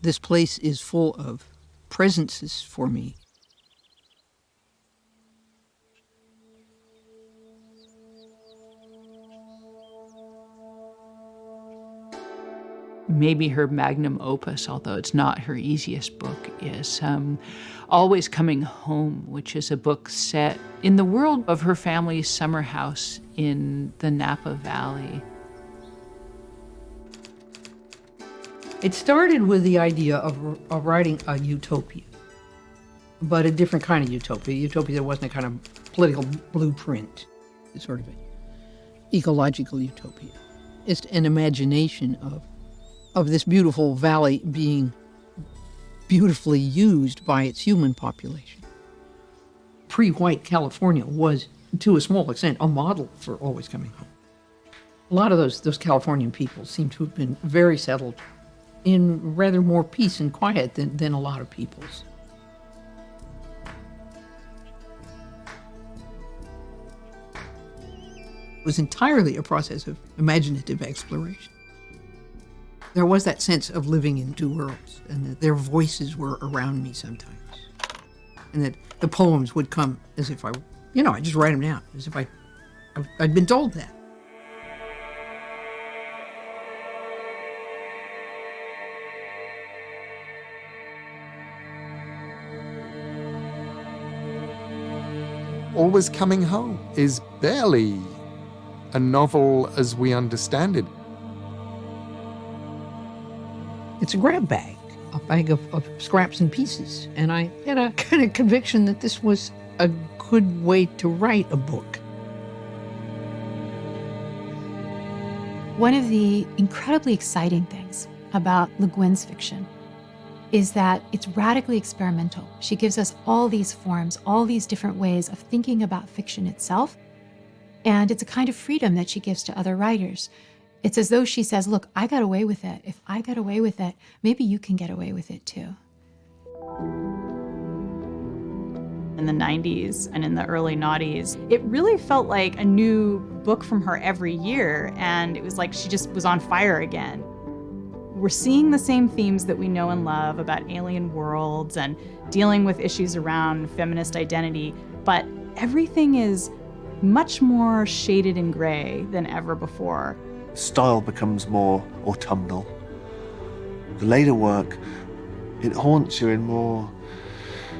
S6: This place is full of presences for me.
S1: Maybe her magnum opus, although it's not her easiest book, is Always Coming Home, which is a book set in the world of her family's summer house in the Napa Valley.
S6: It started with the idea of writing a utopia, but a different kind of utopia that wasn't a kind of political blueprint. It's sort of an ecological utopia. It's an imagination of this beautiful valley being beautifully used by its human population. Pre-white California was, to a small extent, a model for Always Coming Home. A lot of those Californian people seem to have been very settled in rather more peace and quiet than a lot of peoples. It was entirely a process of imaginative exploration. There was that sense of living in two worlds, and that their voices were around me sometimes. And that the poems would come as if I just write them down, as if I'd been told that.
S3: Always Coming Home is barely a novel as we understand it.
S6: It's a grab bag, a bag of scraps and pieces. And I had a kind of conviction that this was a good way to write a book.
S5: One of the incredibly exciting things about Le Guin's fiction is that it's radically experimental. She gives us all these forms, all these different ways of thinking about fiction itself. And it's a kind of freedom that she gives to other writers. It's as though she says, look, I got away with it. If I got away with it, maybe you can get away with it too.
S2: In the 90s and in the early noughties, it really felt like a new book from her every year, and it was like she just was on fire again. We're seeing the same themes that we know and love about alien worlds and dealing with issues around feminist identity, but everything is much more shaded in gray than ever before.
S14: Style becomes more autumnal. The later work It haunts you in more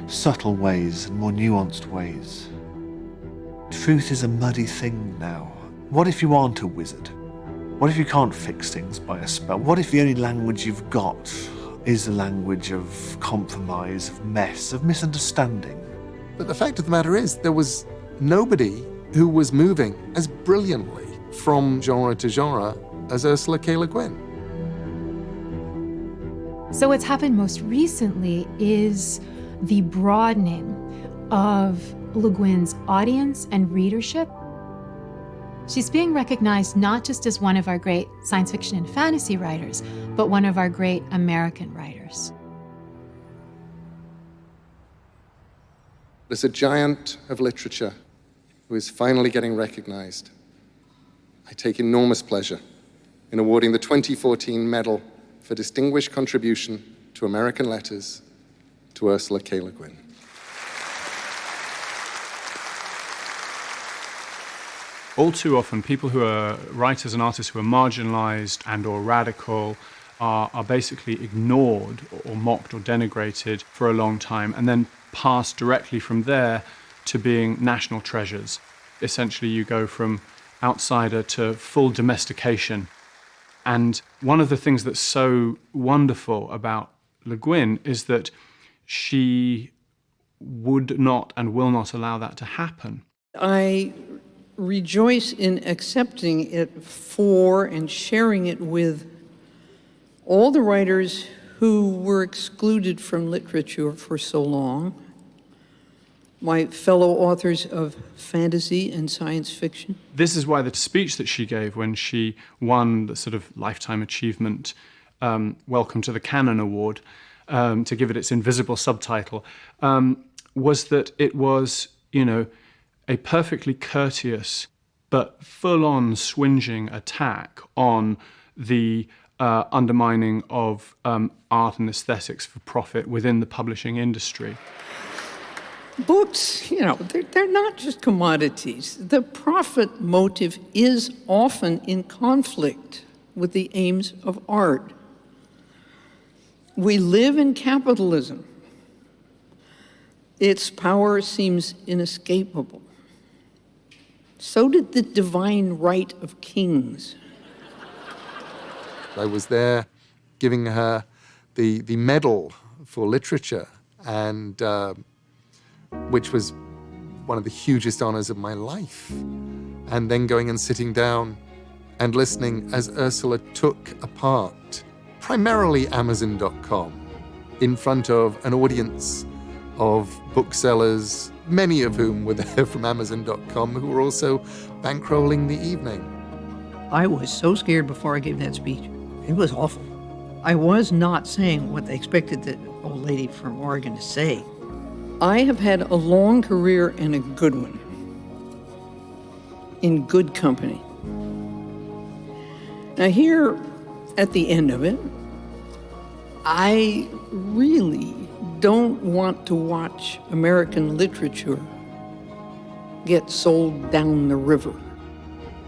S14: subtle ways and more nuanced ways. Truth is a muddy thing now. What if you aren't a wizard? What if you can't fix things by a spell? What if the only language you've got is a language of compromise, of mess, of misunderstanding?
S3: But the fact of the matter is, there was nobody who was moving as brilliantly from genre to genre as Ursula K. Le Guin.
S5: So what's happened most recently is the broadening of Le Guin's audience and readership. She's being recognized not just as one of our great science fiction and fantasy writers, but one of our great American writers.
S3: There's a giant of literature who is finally getting recognized. I take enormous pleasure in awarding the 2014 Medal for Distinguished Contribution to American Letters to Ursula K. Le Guin.
S20: All too often, people who are writers and artists who are marginalized and or radical are basically ignored or mocked or denigrated for a long time and then pass directly from there to being national treasures. Essentially, you go from outsider to full domestication. And one of the things that's so wonderful about Le Guin is that she would not and will not allow that to happen.
S6: I rejoice in accepting it for and sharing it with all the writers who were excluded from literature for so long, my fellow authors of fantasy and science fiction.
S20: This is why the speech that she gave when she won the sort of Lifetime Achievement Welcome to the Canon Award, to give it its invisible subtitle, was that it was, a perfectly courteous but full-on swinging attack on the undermining of art and aesthetics for profit within the publishing industry.
S6: Books, they're not just commodities. The profit motive is often in conflict with the aims of art. We live in capitalism. Its power seems inescapable. So did the divine right of kings.
S3: I was there giving her the medal for literature, and which was one of the hugest honors of my life. And then going and sitting down and listening as Ursula took apart primarily Amazon.com in front of an audience of booksellers, many of whom were there from Amazon.com, who were also bankrolling the evening.
S6: I was so scared before I gave that speech. It was awful. I was not saying what they expected the old lady from Oregon to say. I have had a long career and a good one, in good company. Now here, at the end of it, I really don't want to watch American literature get sold down the river.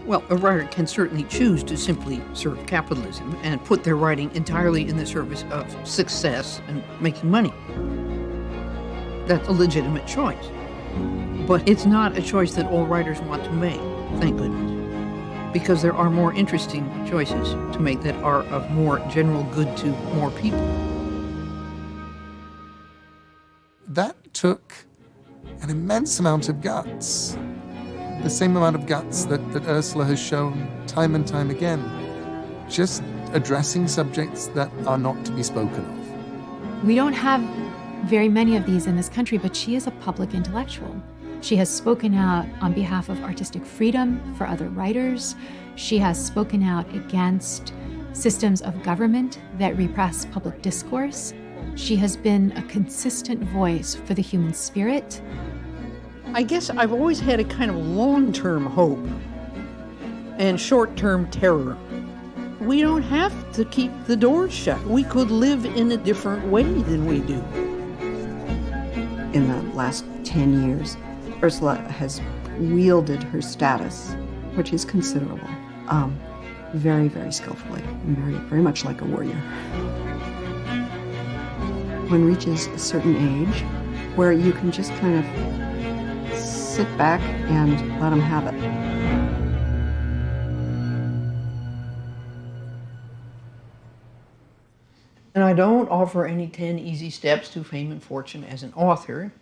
S6: Well, a writer can certainly choose to simply serve capitalism and put their writing entirely in the service of success and making money. That's a legitimate choice. But it's not a choice that all writers want to make, thank goodness. Because there are more interesting choices to make that are of more general good to more people.
S3: That took an immense amount of guts. The same amount of guts that Ursula has shown time and time again. Just addressing subjects that are not to be spoken of.
S5: We don't have very many of these in this country, but she is a public intellectual. She has spoken out on behalf of artistic freedom for other writers. She has spoken out against systems of government that repress public discourse. She has been a consistent voice for the human spirit.
S6: I guess I've always had a kind of long-term hope and short-term terror. We don't have to keep the doors shut. We could live in a different way than we do.
S7: In the last 10 years, Ursula has wielded her status, which is considerable, very, very skillfully, very, very much like a warrior. one reaches a certain age where you can just kind of sit back and let them have it.
S6: And I don't offer any 10 easy steps to fame and fortune as an author,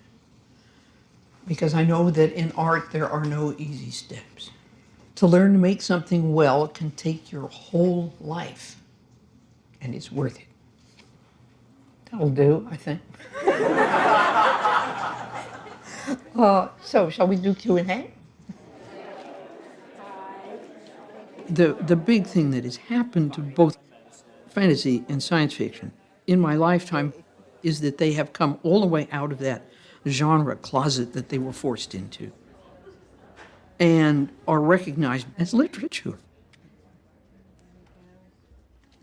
S6: because I know that in art there are no easy steps. To learn to make something well can take your whole life, and it's worth it. That'll do, I think. So shall we do Q&A? The big thing that has happened to both fantasy and science fiction in my lifetime is that they have come all the way out of that genre closet that they were forced into and are recognized as literature.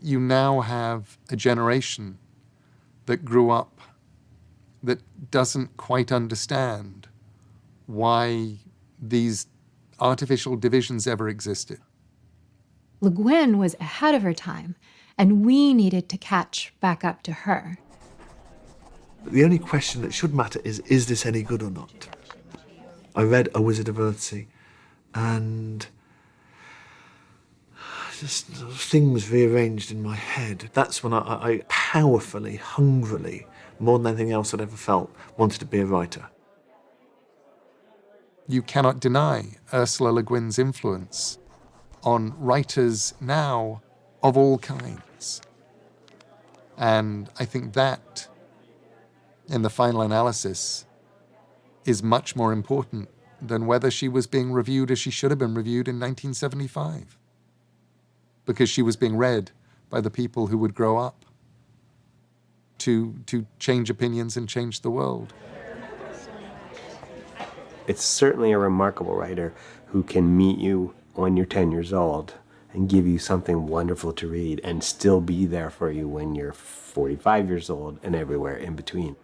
S3: You now have a generation that grew up that doesn't quite understand why these artificial divisions ever existed.
S5: Le Guin was ahead of her time, and we needed to catch back up to her.
S14: The only question that should matter is this any good or not? I read A Wizard of Earthsea, and just things rearranged in my head. That's when I powerfully, hungrily, more than anything else I'd ever felt, wanted to be a writer.
S3: You cannot deny Ursula Le Guin's influence on writers now of all kinds. And I think that, in the final analysis, is much more important than whether she was being reviewed as she should have been reviewed in 1975. Because she was being read by the people who would grow up to change opinions and change the world.
S8: It's certainly a remarkable writer who can meet you when you're 10 years old and give you something wonderful to read and still be there for you when you're 45 years old and everywhere in between.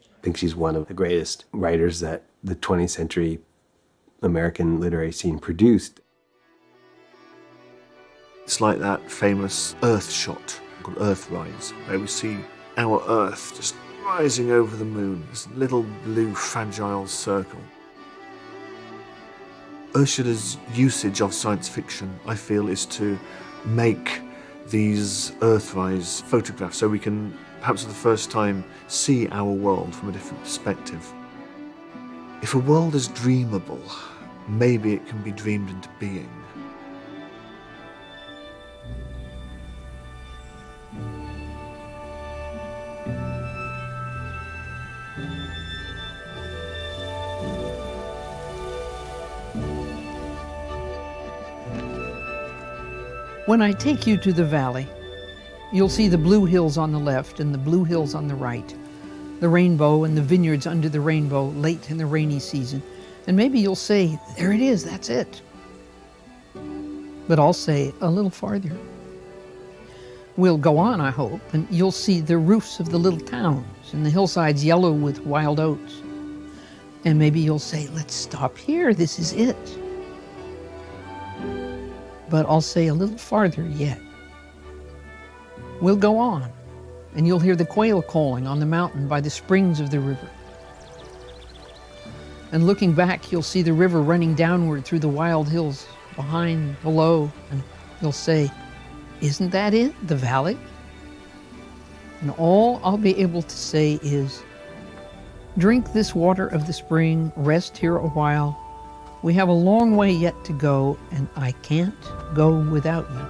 S8: I think she's one of the greatest writers that the 20th century American literary scene produced.
S14: It's like that famous Earth shot called Earthrise, where we see our Earth just rising over the moon, this little blue fragile circle. Ursula's usage of science fiction, I feel, is to make these Earthrise photographs so we can, perhaps for the first time, see our world from a different perspective. If a world is dreamable, maybe it can be dreamed into being.
S6: When I take you to the valley, you'll see the blue hills on the left and the blue hills on the right, the rainbow and the vineyards under the rainbow late in the rainy season. And maybe you'll say, there it is, that's it. But I'll say a little farther. We'll go on, I hope, and you'll see the roofs of the little towns and the hillsides yellow with wild oats. And maybe you'll say, let's stop here, this is it. But I'll say a little farther yet. We'll go on, and you'll hear the quail calling on the mountain by the springs of the river. And looking back, you'll see the river running downward through the wild hills, behind, below, and you'll say, isn't that it, the valley? And all I'll be able to say is, drink this water of the spring, rest here a while. We have a long way yet to go, and I can't go without you.